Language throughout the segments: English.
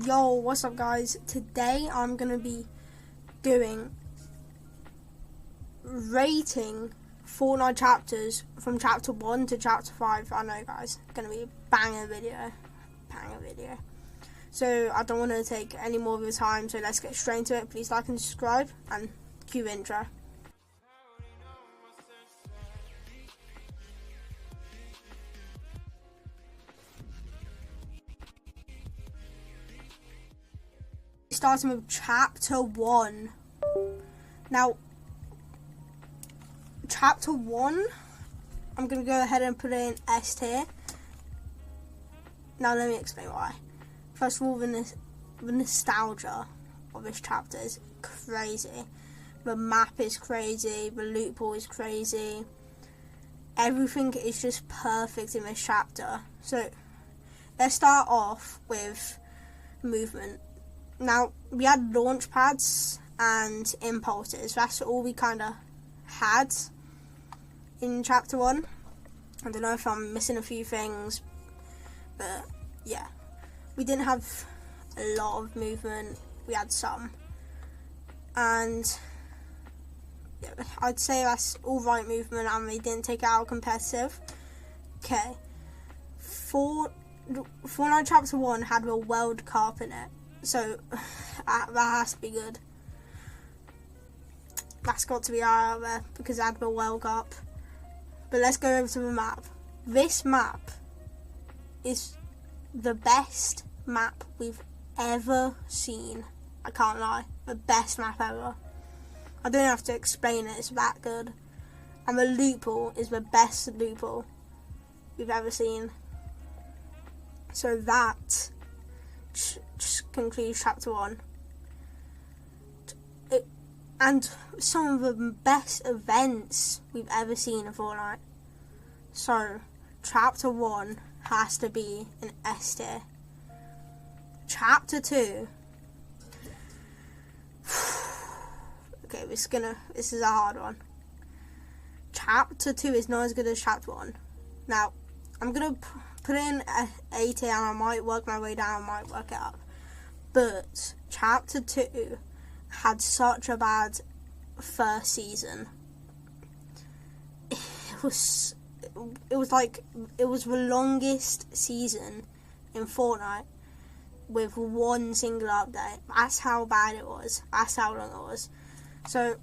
Yo, what's up guys? Today I'm going to be rating Fortnite chapters from chapter 1 to chapter 5. I know guys, it's going to be a banger video. So I don't want to take any more of your time, so let's get straight into it. Please like and subscribe, and cue intro. Starting with chapter 1. Now, chapter 1, I'm going to go ahead and put it in S tier. Now let me explain why. First of all, the nostalgia of this chapter is crazy. The map is crazy, the loot pool is crazy. Everything is just perfect in this chapter. So, let's start off with movement. Now, we had launch pads and impulses. That's all we kind of had in chapter 1. I don't know if I'm missing a few things, but yeah. We didn't have a lot of movement. We had some. And yeah, I'd say that's alright movement, and we didn't take it out competitive. Okay. Fortnite chapter 1 had the World Cup in it. So, that has to be good. That's got to be out there, because it had the World Cup. But let's go over to the map. This map is the best map we've ever seen. I can't lie. The best map ever. I don't have to explain it, it's that good. And the loot pool is the best loot pool we've ever seen. So that just concludes chapter 1. And some of the best events we've ever seen in Fortnite. So, chapter 1 has to be an S tier. Chapter 2. Okay, this is a hard one. Chapter 2 is not as good as chapter 1. Now, I'm gonna put it in A tier, and I might work my way down, I might work it up. But chapter 2 had such a bad first season. It was the longest season in Fortnite with one single update. That's how bad it was. That's how long it was. So,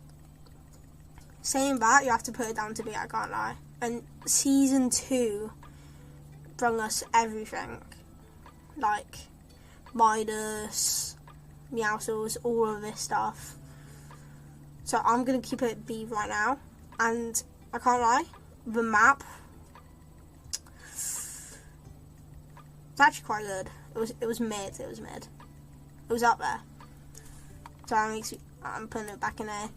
saying that, you have to put it down to B, I can't lie. And season 2 brought us everything. Like Midas, Meowscles, all of this stuff. So I'm going to keep it B right now. And I can't lie, the map, it's actually quite good. It was mid. It was up there. So I'm putting it back in A.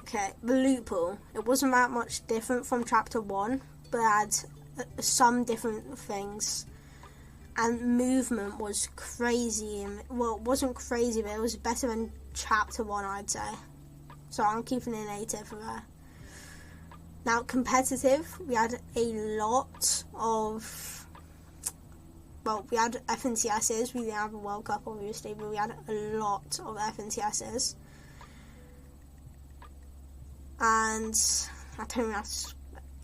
Okay, the loot pool. It wasn't that much different from chapter 1, but it had some different things. And movement was crazy. Well, it wasn't crazy, but it was better than chapter 1, I'd say. So I'm keeping it in A tier for that. Now, competitive, we had a lot of, well, we had FNCSs. We didn't have a World Cup, obviously, but we had a lot of FNCSs. And I don't know how to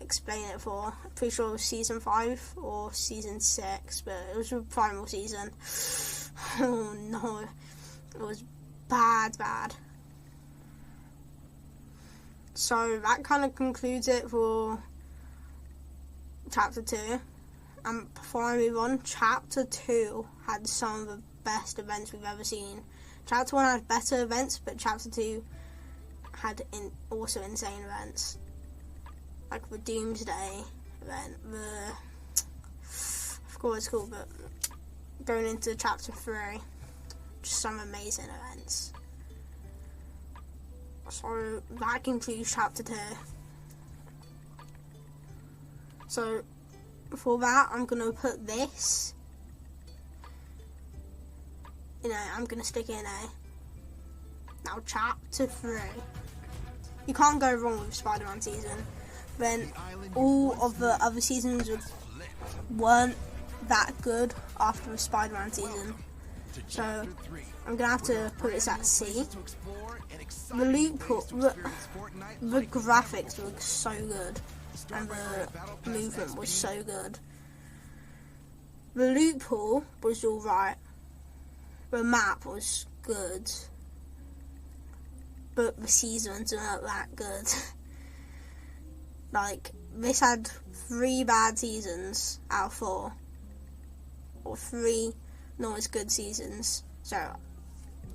explain it for. I'm pretty sure it was season 5 or season 6, but it was the final season. Oh no, it was bad. So that kind of concludes it for chapter 2. And before I move on, chapter 2 had some of the best events we've ever seen. Chapter 1 had better events, but chapter 2 had also insane events. Like the Doomsday event, I forgot what it's called, but going into chapter 3, just some amazing events. So that concludes chapter 2. So for that, I'm gonna put this in A. I'm gonna stick it in A. Now chapter 3. You can't go wrong with Spider-Man season. Then all of the other seasons weren't that good after the Spider-Man season. So I'm gonna have to put this at C. The loot pool, the graphics look so good, and the movement was so good. The loot pool was alright. The map was good, but the seasons weren't that good. Like, this had 3 bad seasons out of 4, or 3 not as good seasons, so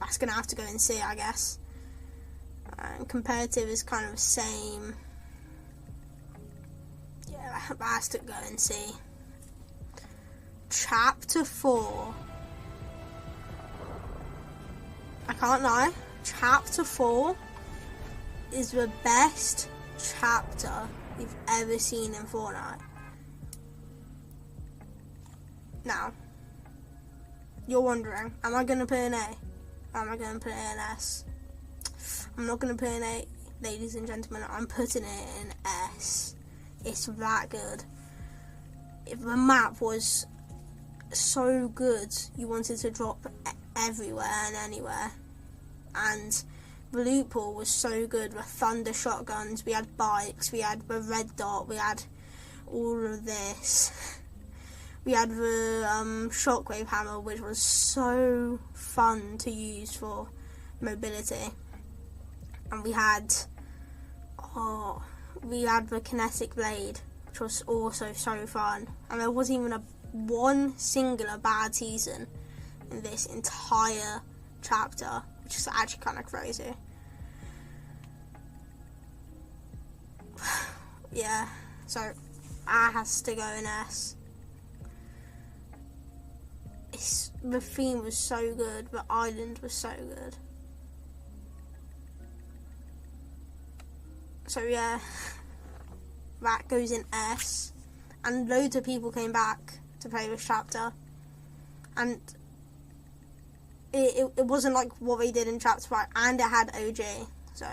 that's gonna have to go in C, I guess. And competitive is kind of the same. Yeah, that has to go in C. Chapter 4. I can't lie. Chapter 4 is the best chapter you've ever seen in Fortnite. Now, you're wondering, am I going to put an A? Am I going to put it in S? I'm not going to put an A, ladies and gentlemen. I'm putting it in S. It's that good. If the map was so good, you wanted to drop everywhere and anywhere. And the loot pool was so good. The thunder shotguns, we had bikes, we had the red dot, we had all of this. We had the shockwave hammer, which was so fun to use for mobility. And we had the kinetic blade, which was also so fun. And there wasn't even one singular bad season in this entire chapter, which is actually kind of crazy. Yeah, so I has to go in S. The theme was so good, the island was so good. So yeah, that goes in S. And loads of people came back to play this chapter. And it wasn't like what they did in chapter 5, and it had OG, so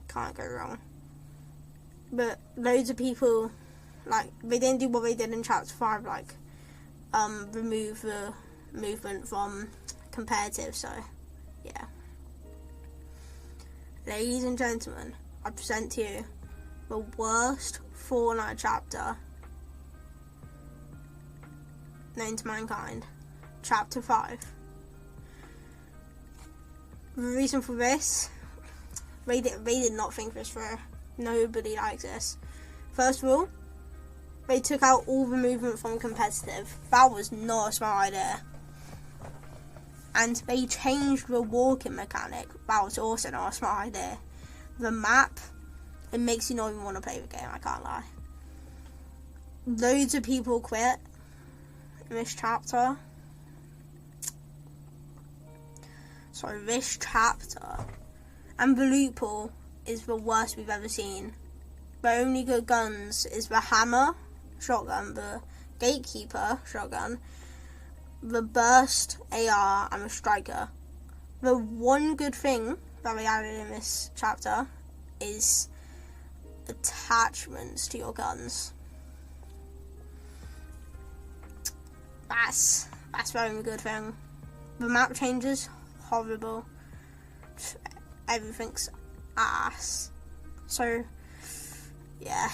can't go wrong. But loads of people, like, they didn't do what they did in chapter 5, like remove the movement from competitive. So yeah, ladies and gentlemen, I present to you the worst Fortnite chapter known to mankind, chapter 5. The reason for this, they did not think this through. Nobody likes this. First of all, they took out all the movement from competitive. That was not a smart idea. And they changed the walking mechanic. That was also not a smart idea. The map, it makes you not even want to play the game, I can't lie. Loads of people quit in this chapter. So this chapter, and the loot pool is the worst we've ever seen. The only good guns is the hammer shotgun, the gatekeeper shotgun, the burst AR, and the striker. The one good thing that we added in this chapter is attachments to your guns. That's the only good thing. The map changes, horrible. Everything's ass. So yeah,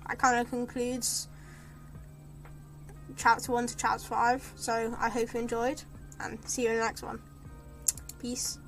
that kind of concludes chapter 1 to chapter 5. So I hope you enjoyed, and see you in the next one. Peace.